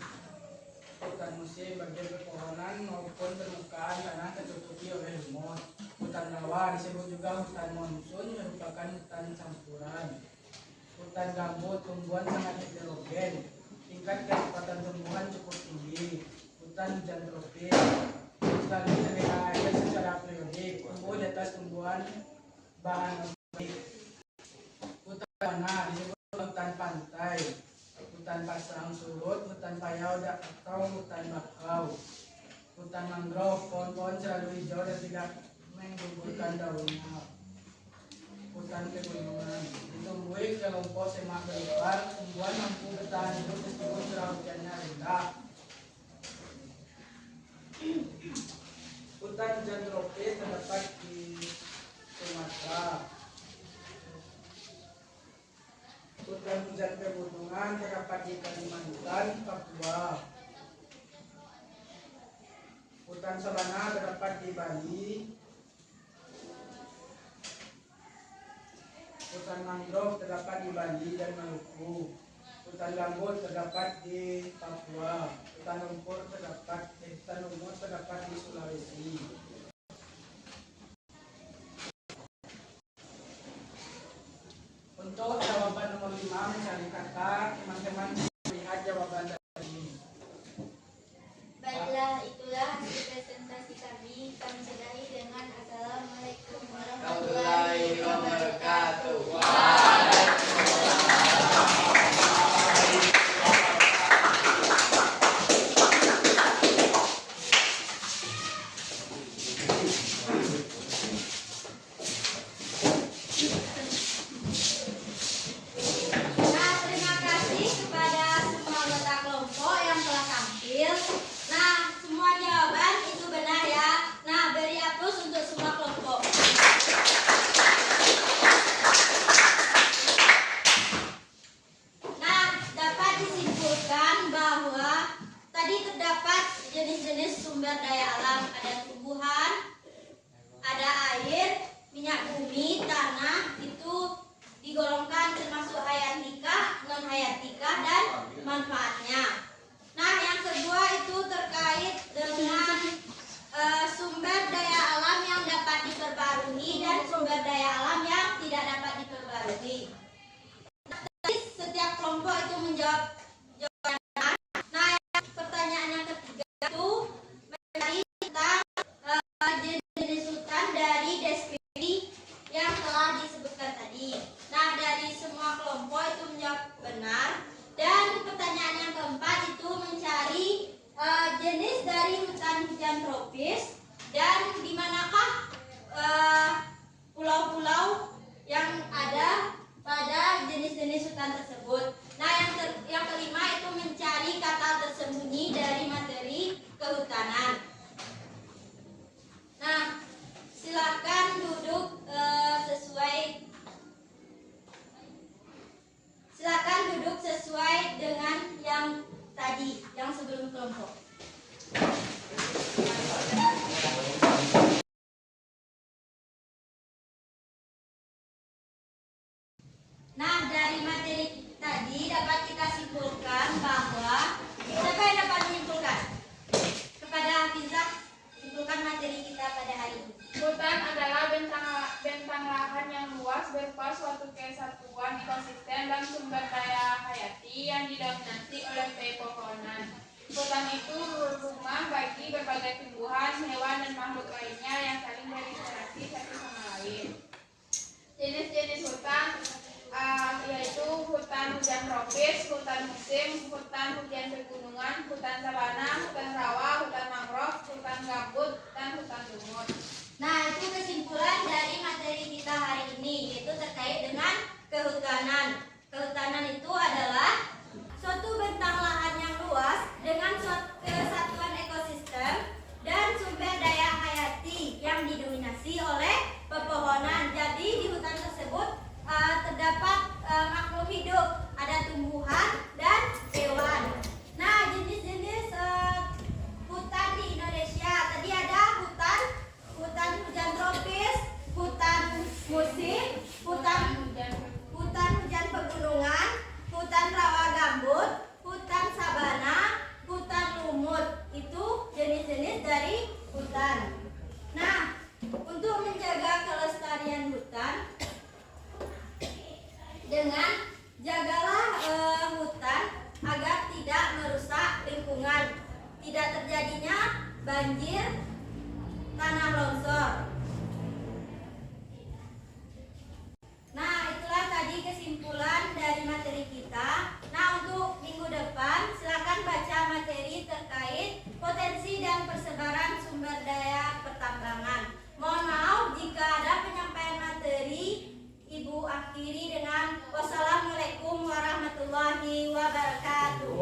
Speaker 4: Hutan musim bagian pepohonan maupun permukaan tanah tertutupi oleh lumut. Hutan rawa disebut juga hutan monsun, merupakan hutan campuran. Hutan gambut tumbuhan sangat heterogen, tingkat kecepatan tumbuhan cukup tinggi. Hutan hujan tropis selalu tergenang air secara periodik, tumbuh di atas tumbuhan bahan organik. Hutan tanah disebut hutan pantai, hutan pasang surut, hutan payau atau hutan bakau. Hutan mangrove, pohon-pohon selalu hijau dan tidak menggugurkan daunnya. Hutan pegunungan ditumbuhi kelompok semak belukar, tumbuhan mampu bertahan hidup meskipun curah hujannya rendah. Hutan hujan tropis terdapat di Sumatera. Hutan hujan pegunungan terdapat di Kalimantan, Papua. Hutan sabana terdapat di Bali. Hutan mangrove terdapat di Bali dan Maluku. Hutan gambut terdapat di Papua. Hutan lumut terdapat di Sulawesi. Untuk jawaban nomor 5 mencari kata, teman-teman lihat jawaban tadi.
Speaker 1: Baiklah, itulah hasil presentasi kami. Kami sudahi dengan Assalamualaikum
Speaker 3: Warahmatullahi wabarakatuh.
Speaker 1: Nah, terima kasih kepada jenis-jenis sumber daya alam, ada tumbuhan, ada air, minyak bumi, tanah, itu digolongkan termasuk hayatika, non-hayatika, dan manfaatnya. Nah, yang kedua itu terkait dengan sumber daya alam yang dapat diperbarui dan sumber daya alam yang tidak dapat diperbarui. Setiap kelompok itu menjawab jawaban. Nah, pertanyaan yang ketiga itu mencari tentang jenis hutan dari deskripsi yang telah disebutkan tadi. Nah, dari semua kelompok itu menjawab benar. Dan pertanyaan yang keempat itu mencari jenis dari hutan hujan tropis dan di manakah pulau-pulau yang ada pada jenis-jenis hutan tersebut. Nah, yang kelima itu mencari kata tersembunyi dari materi kehutanan. Nah, silakan duduk sesuai dengan yang tadi, yang sebelum kelompok. Nah, dari materi tadi dapat kita simpulkan bahwa siapa yang dapat menyimpulkan? Kepada Hafizah, simpulkan materi kita pada hari ini.
Speaker 7: Hutan adalah bentang lahan yang luas berupa suatu kesatuan ekosistem dan sumber daya hayati yang didominasi oleh pepohonan. Hutan itu rumah bagi berbagai tumbuhan, hewan, dan makhluk lainnya yang saling berinteraksi satu sama lain. Jenis-jenis hutan yaitu hutan hujan tropis, hutan musim, hutan hujan pegunungan, hutan sabana, hutan rawa, hutan mangrove, hutan gambut, dan hutan lumut.
Speaker 1: Nah, itu kesimpulan dari materi kita hari ini, yaitu terkait dengan kehutanan. Kehutanan itu adalah suatu bentang lahan yang luas dengan suatu kesatuan ekosistem dan sumber daya hayati yang didominasi oleh pepohonan. Jadi di hutan tersebut terdapat makhluk hidup, ada tumbuhan dan hewan. Nah, jenis-jenis hutan di Indonesia tadi ada hutan hujan tropis, hutan musim, hutan hujan pegunungan, hutan rawa gambut, hutan sabana, hutan lumut. Itu jenis-jenis dari hutan. Nah, untuk menjaga kelestarian hutan, dengan jagalah hutan agar tidak merusak lingkungan, tidak terjadinya banjir, tanah longsor. Nah, itulah tadi kesimpulan dari materi kita. Nah, untuk minggu depan silakan baca materi terkait potensi dan persebaran sumber daya pertambangan. Mohon maaf jika ada penyampaian materi, Ibu akhiri dengan wassalamualaikum warahmatullahi wabarakatuh.